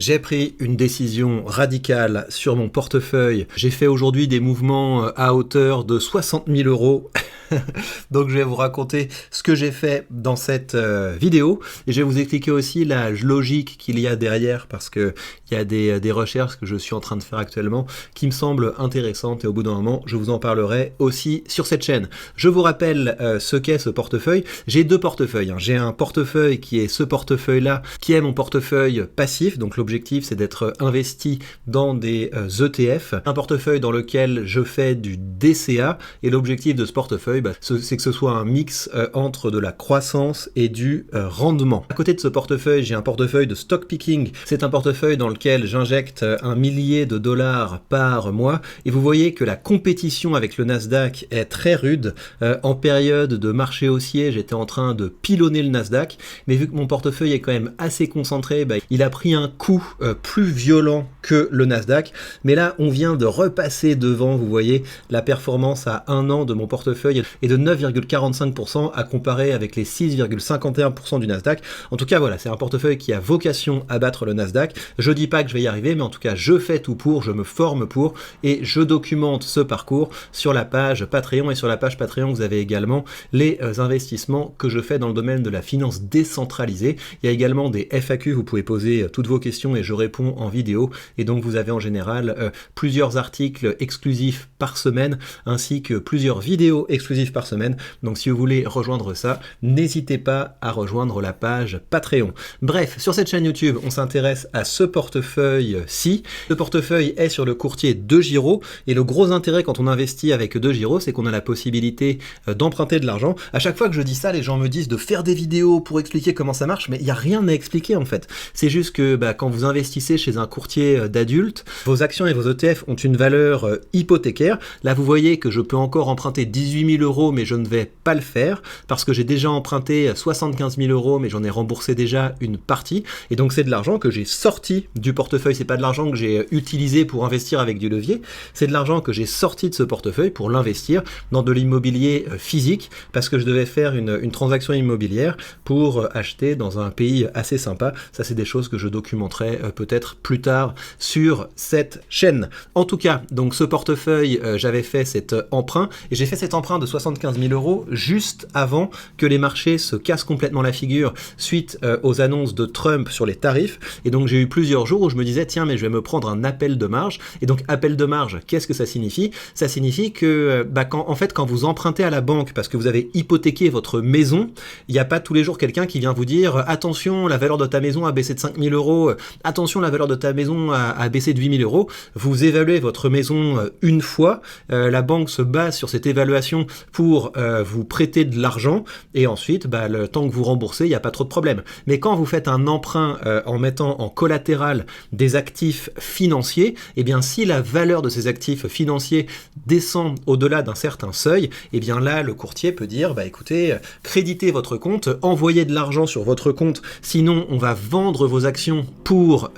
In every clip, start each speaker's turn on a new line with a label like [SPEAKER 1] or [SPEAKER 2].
[SPEAKER 1] J'ai pris une décision radicale sur mon portefeuille. J'ai fait aujourd'hui des mouvements à hauteur de 60 000 euros. Donc je vais vous raconter ce que j'ai fait dans cette vidéo et je vais vous expliquer aussi la logique qu'il y a derrière parce que il y a des recherches que je suis en train de faire actuellement qui me semblent intéressantes et au bout d'un moment je vous en parlerai aussi sur cette chaîne. Je vous rappelle ce qu'est ce portefeuille. J'ai deux portefeuilles. J'ai un portefeuille qui est ce portefeuille-là qui est mon portefeuille passif. Donc l'objectif c'est d'être investi dans des ETF. Un portefeuille dans lequel je fais du DCA et l'objectif de ce portefeuille c'est que ce soit un mix entre de la croissance et du rendement. À côté de ce portefeuille, j'ai un portefeuille de stock picking. C'est un portefeuille dans lequel j'injecte 1 millier de dollars par mois. Et vous voyez que la compétition avec le Nasdaq est très rude. En période de marché haussier, j'étais en train de pilonner le Nasdaq. Mais vu que mon portefeuille est quand même assez concentré, il a pris un coup plus violent que le Nasdaq. Mais là, on vient de repasser devant, vous voyez, la performance à 1 an de mon portefeuille et de 9,45% à comparer avec les 6,51% du Nasdaq. En tout cas, voilà, c'est un portefeuille qui a vocation à battre le Nasdaq. Je dis pas que je vais y arriver, mais en tout cas, je fais tout pour, je me forme pour, et je documente ce parcours sur la page Patreon. Et sur la page Patreon, vous avez également les investissements que je fais dans le domaine de la finance décentralisée. Il y a également des FAQ, vous pouvez poser toutes vos questions et je réponds en vidéo. Et donc, vous avez en général plusieurs articles exclusifs par semaine, ainsi que plusieurs vidéos exclusives par semaine. Donc si vous voulez rejoindre ça, n'hésitez pas à rejoindre la page Patreon. Bref, sur cette chaîne YouTube, on s'intéresse à ce portefeuille-ci. Ce portefeuille est sur le courtier DEGIRO et le gros intérêt quand on investit avec DEGIRO, c'est qu'on a la possibilité d'emprunter de l'argent. À chaque fois que je dis ça, les gens me disent de faire des vidéos pour expliquer comment ça marche, mais il n'y a rien à expliquer en fait. C'est juste que quand vous investissez chez un courtier d'adultes, vos actions et vos ETF ont une valeur hypothécaire. Là, vous voyez que je peux encore emprunter 18 000 euros, mais je ne vais pas le faire parce que j'ai déjà emprunté 75 000 euros, mais j'en ai remboursé déjà une partie. Et donc, c'est de l'argent que j'ai sorti du portefeuille. C'est pas de l'argent que j'ai utilisé pour investir avec du levier. C'est de l'argent que j'ai sorti de ce portefeuille pour l'investir dans de l'immobilier physique parce que je devais faire une transaction immobilière pour acheter dans un pays assez sympa. Ça, c'est des choses que je documenterai peut-être plus tard sur cette chaîne. En tout cas, donc ce portefeuille, j'avais fait cet emprunt et j'ai fait cet emprunt de 75 000 euros juste avant que les marchés se cassent complètement la figure suite aux annonces de Trump sur les tarifs. Et donc j'ai eu plusieurs jours où je me disais tiens mais je vais me prendre un appel de marge. Et donc appel de marge, qu'est-ce que ça signifie? Ça signifie que quand vous empruntez à la banque parce que vous avez hypothéqué votre maison, il n'y a pas tous les jours quelqu'un qui vient vous dire attention la valeur de ta maison a baissé de 5 000 euros, attention la valeur de ta maison a baissé de 8 000 euros. Vous évaluez votre maison une fois, la banque se base sur cette évaluation pour vous prêter de l'argent et ensuite le temps que vous remboursez, il n'y a pas trop de problème. Mais quand vous faites un emprunt en mettant en collatéral des actifs financiers, eh bien si la valeur de ces actifs financiers descend au-delà d'un certain seuil, eh bien là le courtier peut dire écoutez, créditez votre compte, envoyez de l'argent sur votre compte, sinon on va vendre vos actions pour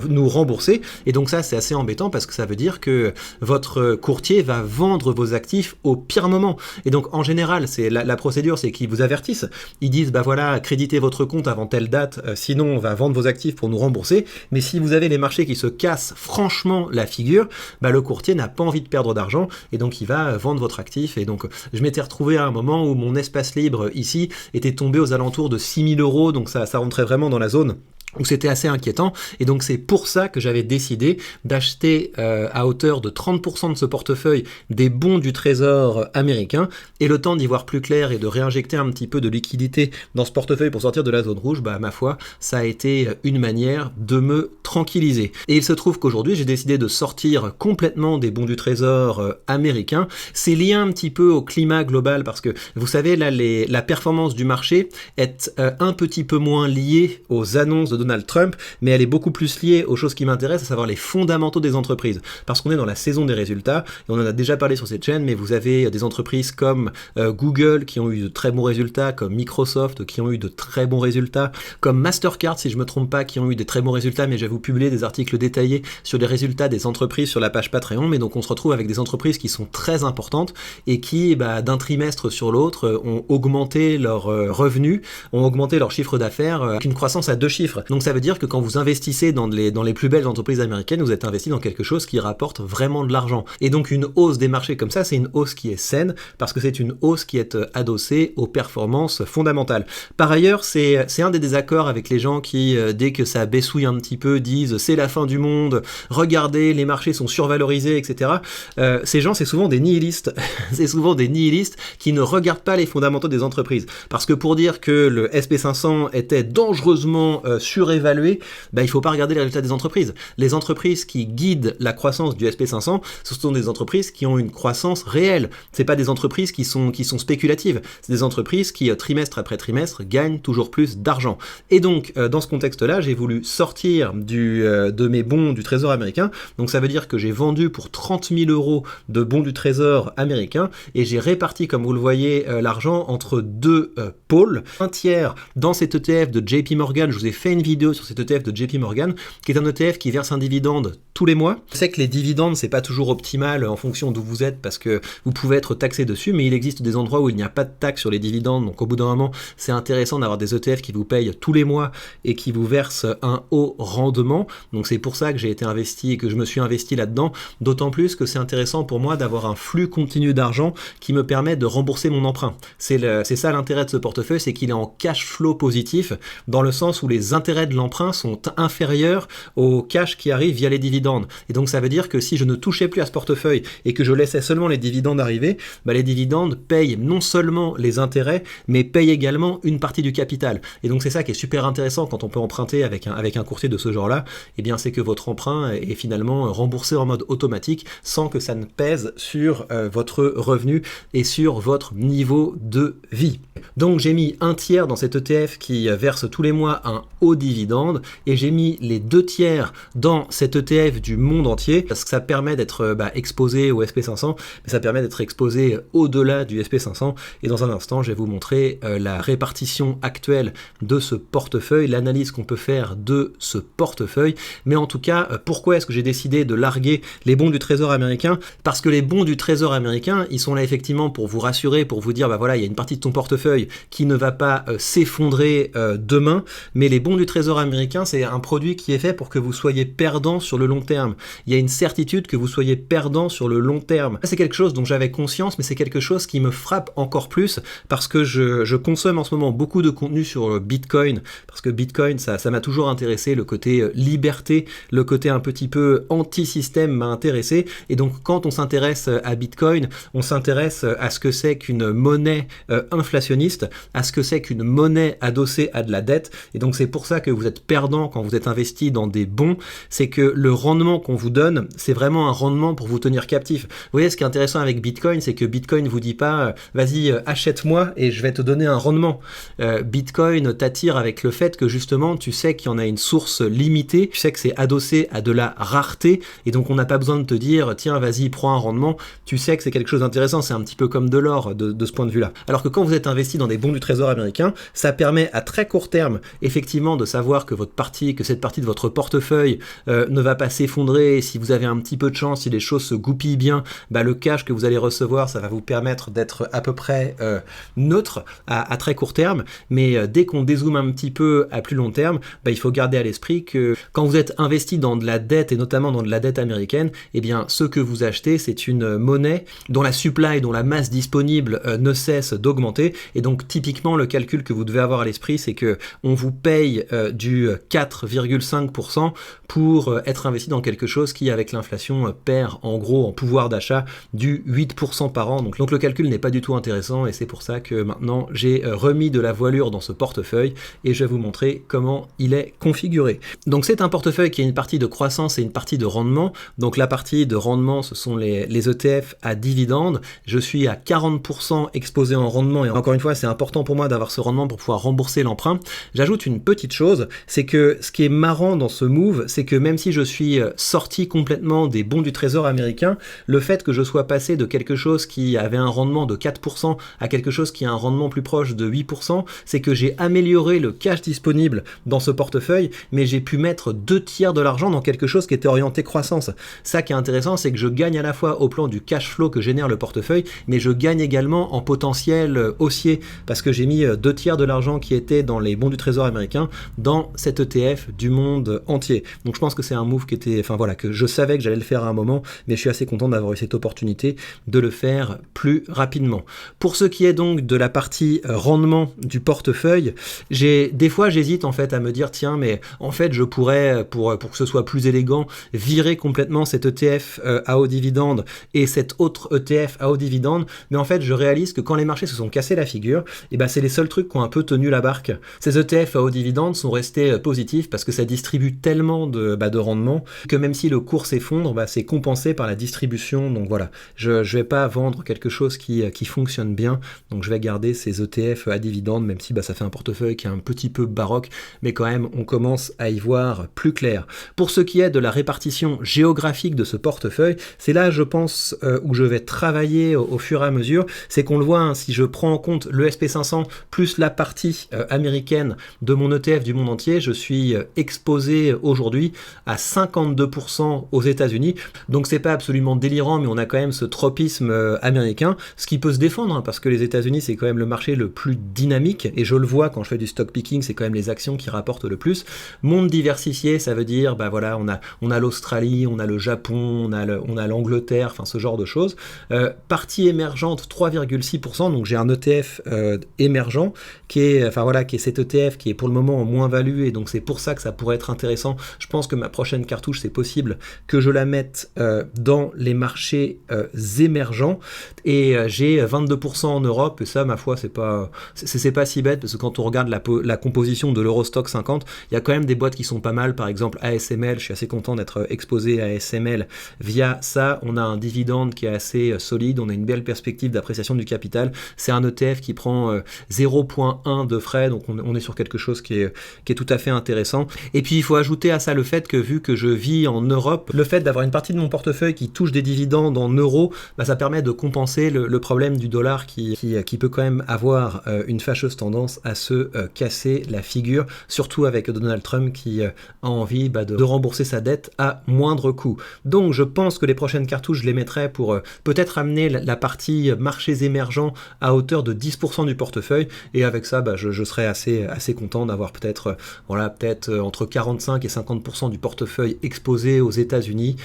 [SPEAKER 1] nous rembourser. Et donc ça c'est assez embêtant parce que ça veut dire que votre courtier va vendre vos actifs au pire moment. Et donc en général, c'est la procédure, c'est qu'ils vous avertissent. Ils disent voilà, créditez votre compte avant telle date, sinon on va vendre vos actifs pour nous rembourser. Mais si vous avez les marchés qui se cassent franchement la figure, le courtier n'a pas envie de perdre d'argent et donc il va vendre votre actif. Et donc je m'étais retrouvé à un moment où mon espace libre ici était tombé aux alentours de 6 000 euros, donc ça rentrait vraiment dans la zone où c'était assez inquiétant, et donc c'est pour ça que j'avais décidé d'acheter à hauteur de 30% de ce portefeuille des bons du trésor américain, et le temps d'y voir plus clair et de réinjecter un petit peu de liquidité dans ce portefeuille pour sortir de la zone rouge, ma foi, ça a été une manière de me tranquilliser. Et il se trouve qu'aujourd'hui, j'ai décidé de sortir complètement des bons du trésor américains. C'est lié un petit peu au climat global, parce que vous savez, là, la performance du marché est un petit peu moins liée aux annonces de Donald Trump, mais elle est beaucoup plus liée aux choses qui m'intéressent, à savoir les fondamentaux des entreprises. Parce qu'on est dans la saison des résultats, et on en a déjà parlé sur cette chaîne, mais vous avez des entreprises comme Google qui ont eu de très bons résultats, comme Microsoft qui ont eu de très bons résultats, comme Mastercard, si je me trompe pas, qui ont eu des très bons résultats, mais je vais vous publier des articles détaillés sur les résultats des entreprises sur la page Patreon, mais donc on se retrouve avec des entreprises qui sont très importantes et qui, d'un trimestre sur l'autre, ont augmenté leurs revenus, ont augmenté leur chiffre d'affaires avec une croissance à 2 chiffres. Donc ça veut dire que quand vous investissez dans les plus belles entreprises américaines, vous êtes investi dans quelque chose qui rapporte vraiment de l'argent. Et donc une hausse des marchés comme ça, c'est une hausse qui est saine, parce que c'est une hausse qui est adossée aux performances fondamentales. Par ailleurs, c'est un des désaccords avec les gens qui, dès que ça baissouille un petit peu, disent c'est la fin du monde, regardez, les marchés sont survalorisés, etc. Ces gens, c'est souvent des nihilistes. C'est souvent des nihilistes qui ne regardent pas les fondamentaux des entreprises. Parce que pour dire que le SP500 était dangereusement surévalué, il faut pas regarder les résultats des entreprises. Les entreprises qui guident la croissance du SP500, ce sont des entreprises qui ont une croissance réelle. C'est pas des entreprises qui sont spéculatives. C'est des entreprises qui, trimestre après trimestre, gagnent toujours plus d'argent. Et donc, dans ce contexte-là, j'ai voulu sortir de mes bons du Trésor américain. Donc ça veut dire que j'ai vendu pour 30 000 € de bons du Trésor américain et j'ai réparti, comme vous le voyez, l'argent entre 2 pôles. Un tiers dans cet ETF de JP Morgan. Je vous ai fait une vidéo sur cet ETF de JP Morgan, qui est un ETF qui verse un dividende tous les mois. Je sais que les dividendes, c'est pas toujours optimal en fonction d'où vous êtes, parce que vous pouvez être taxé dessus, mais il existe des endroits où il n'y a pas de taxe sur les dividendes, donc au bout d'un moment, c'est intéressant d'avoir des ETF qui vous payent tous les mois et qui vous versent un haut rendement. Donc c'est pour ça que j'ai été investi et que je me suis investi là-dedans, d'autant plus que c'est intéressant pour moi d'avoir un flux continu d'argent qui me permet de rembourser mon emprunt. C'est ça l'intérêt de ce portefeuille, c'est qu'il est en cash flow positif, dans le sens où les intérêts de l'emprunt sont inférieurs au cash qui arrive via les dividendes. Et donc ça veut dire que si je ne touchais plus à ce portefeuille et que je laissais seulement les dividendes arriver, les dividendes payent non seulement les intérêts, mais payent également une partie du capital. Et donc c'est ça qui est super intéressant quand on peut emprunter avec un courtier de ce genre-là, c'est que votre emprunt est finalement remboursé en mode automatique sans que ça ne pèse sur votre revenu et sur votre niveau de vie. Donc j'ai mis un tiers dans cet ETF qui verse tous les mois un haut dividende et j'ai mis les 2 tiers dans cet ETF du monde entier parce que ça permet d'être exposé au SP500, mais ça permet d'être exposé au-delà du SP500. Et dans un instant, je vais vous montrer la répartition actuelle de ce portefeuille, l'analyse qu'on peut faire de ce portefeuille. Mais en tout cas, pourquoi est-ce que j'ai décidé de larguer les bons du Trésor américain? Parce que les bons du Trésor américain, ils sont là effectivement pour vous rassurer, pour vous dire, il y a une partie de ton portefeuille qui ne va pas s'effondrer demain, mais les bons du Trésor américain, c'est un produit qui est fait pour que vous soyez perdant sur le long terme. Il y a une certitude que vous soyez perdant sur le long terme. C'est quelque chose dont j'avais conscience, mais c'est quelque chose qui me frappe encore plus parce que je consomme en ce moment beaucoup de contenu sur Bitcoin, parce que Bitcoin, ça m'a toujours intéressé, le côté liberté, le côté un petit peu anti-système m'a intéressé, et donc quand on s'intéresse à Bitcoin, on s'intéresse à ce que c'est qu'une monnaie inflationniste, à ce que c'est qu'une monnaie adossée à de la dette, et donc c'est pour ça que vous êtes perdant quand vous êtes investi dans des bons, c'est que le rendement qu'on vous donne, c'est vraiment un rendement pour vous tenir captif. Vous voyez, ce qui est intéressant avec Bitcoin, c'est que Bitcoin vous dit pas vas-y achète-moi et je vais te donner un rendement. Bitcoin t'attire avec le fait que justement tu sais qu'il y en a une source limitée, tu sais que c'est adossé à de la rareté, et donc on n'a pas besoin de te dire tiens vas-y prends un rendement, tu sais que c'est quelque chose d'intéressant, c'est un petit peu comme de l'or de ce point de vue-là. Alors que quand vous êtes investi dans des bons du Trésor américain, ça permet à très court terme effectivement de savoir que cette partie de votre portefeuille ne va pas s'effondrer, si vous avez un petit peu de chance, si les choses se goupillent bien, le cash que vous allez recevoir, ça va vous permettre d'être à peu près neutre à très court terme, mais dès qu'on dézoome un petit peu à plus long terme, il faut garder à l'esprit que quand vous êtes investi dans de la dette, et notamment dans de la dette américaine, ce que vous achetez, c'est une monnaie dont la supply, dont la masse disponible ne cesse d'augmenter, et donc typiquement le calcul que vous devez avoir à l'esprit, c'est que on vous paye du 4,5% pour être investi dans quelque chose qui, avec l'inflation, perd en gros en pouvoir d'achat du 8% par an. Donc le calcul n'est pas du tout intéressant, et c'est pour ça que maintenant j'ai remis de la voilure dans ce portefeuille et je vais vous montrer comment il est configuré. Donc c'est un portefeuille qui a une partie de croissance et une partie de rendement. Donc la partie de rendement, ce sont les ETF à dividendes. Je suis à 40% exposé en rendement, et encore une fois c'est important pour moi d'avoir ce rendement pour pouvoir rembourser l'emprunt. J'ajoute une petite chose, c'est que ce qui est marrant dans ce move, c'est que même si je suis sorti complètement des bons du trésor américain. Le fait que je sois passé de quelque chose qui avait un rendement de 4% à quelque chose qui a un rendement plus proche de 8%, c'est que j'ai amélioré le cash disponible dans ce portefeuille, mais j'ai pu mettre 2/3 de l'argent dans quelque chose qui était orienté croissance. Ça qui est intéressant, c'est que je gagne à la fois au plan du cash flow que génère le portefeuille, mais je gagne également en potentiel haussier, parce que j'ai mis 2/3 de l'argent qui était dans les bons du trésor américain dans cet ETF du monde entier. Donc je pense que c'est un move qui était, enfin voilà, que je savais que j'allais le faire à un moment, mais je suis assez content d'avoir eu cette opportunité de le faire plus rapidement. Pour ce qui est donc de la partie rendement du portefeuille, des fois j'hésite en fait à me dire tiens, mais en fait je pourrais, pour que ce soit plus élégant, virer complètement cet ETF à haut dividende et cet autre ETF à haut dividende, mais en fait je réalise que quand les marchés se sont cassés la figure, et ben c'est les seuls trucs qui ont un peu tenu la barque. Ces ETF à haut dividende sont restés positifs parce que ça distribue tellement de rendement que même si le cours s'effondre, c'est compensé par la distribution. Donc voilà, je vais pas vendre quelque chose qui fonctionne bien, donc je vais garder ces ETF à dividende, même si ça fait un portefeuille qui est un petit peu baroque, mais quand même on commence à y voir plus clair. Pour ce qui est de la répartition géographique de ce portefeuille, c'est là je pense où je vais travailler au fur et à mesure, c'est qu'on le voit, hein, si je prends en compte le SP500 plus la partie américaine de mon ETF du monde entier, je suis exposé aujourd'hui à 52% aux États-Unis, donc c'est pas absolument délirant, mais on a quand même ce tropisme américain, ce qui peut se défendre, hein, parce que les États-Unis c'est quand même le marché le plus dynamique, et je le vois quand je fais du stock picking, c'est quand même les actions qui rapportent le plus. Monde diversifié, ça veut dire, voilà, on a l'Australie, on a le Japon, on a l'Angleterre, enfin ce genre de choses. Partie émergente, 3,6%, donc j'ai un ETF émergent qui est cet ETF qui est pour le moment en moins value, et donc c'est pour ça que ça pourrait être intéressant. Je pense que ma prochaine cartouche, c'est possible que je la mette dans les marchés émergents, et j'ai 22% en Europe, et ça, ma foi, c'est pas si bête, parce que quand on regarde la composition de l'Eurostock 50, il y a quand même des boîtes qui sont pas mal, par exemple ASML, je suis assez content d'être exposé à ASML via ça, on a un dividende qui est assez solide, on a une belle perspective d'appréciation du capital, c'est un ETF qui prend 0,1 de frais, donc on est sur quelque chose qui est tout à fait intéressant. Et puis il faut ajouter à ça le fait que, vu que je vis en Europe, le fait d'avoir une partie de mon portefeuille qui touche des dividendes en euros, ça permet de compenser le problème du dollar qui peut quand même avoir une fâcheuse tendance à se casser la figure, surtout avec Donald Trump qui a envie de rembourser sa dette à moindre coût. Donc je pense que les prochaines cartouches, je les mettrai pour peut-être amener la partie marchés émergents à hauteur de 10% du portefeuille, et avec ça je serai assez content d'avoir peut-être entre 45 et 50% du portefeuille exposé aux États-Unis,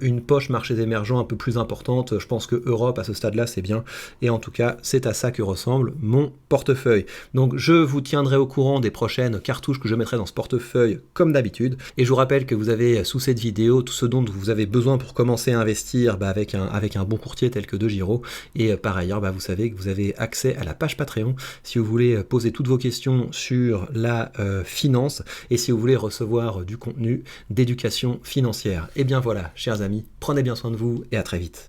[SPEAKER 1] une poche marchés émergents un peu plus importante. Je pense que Europe à ce stade-là c'est bien, et en tout cas c'est à ça que ressemble mon portefeuille. Donc je vous tiendrai au courant des prochaines cartouches que je mettrai dans ce portefeuille comme d'habitude, et je vous rappelle que vous avez sous cette vidéo tout ce dont vous avez besoin pour commencer à investir avec un bon courtier tel que DeGiro, et par ailleurs vous savez que vous avez accès à la page Patreon si vous voulez poser toutes vos questions sur la finance, et si vous voulez recevoir du contenu d'éducation financière. Et bien voilà, chers amis, prenez bien soin de vous et à très vite.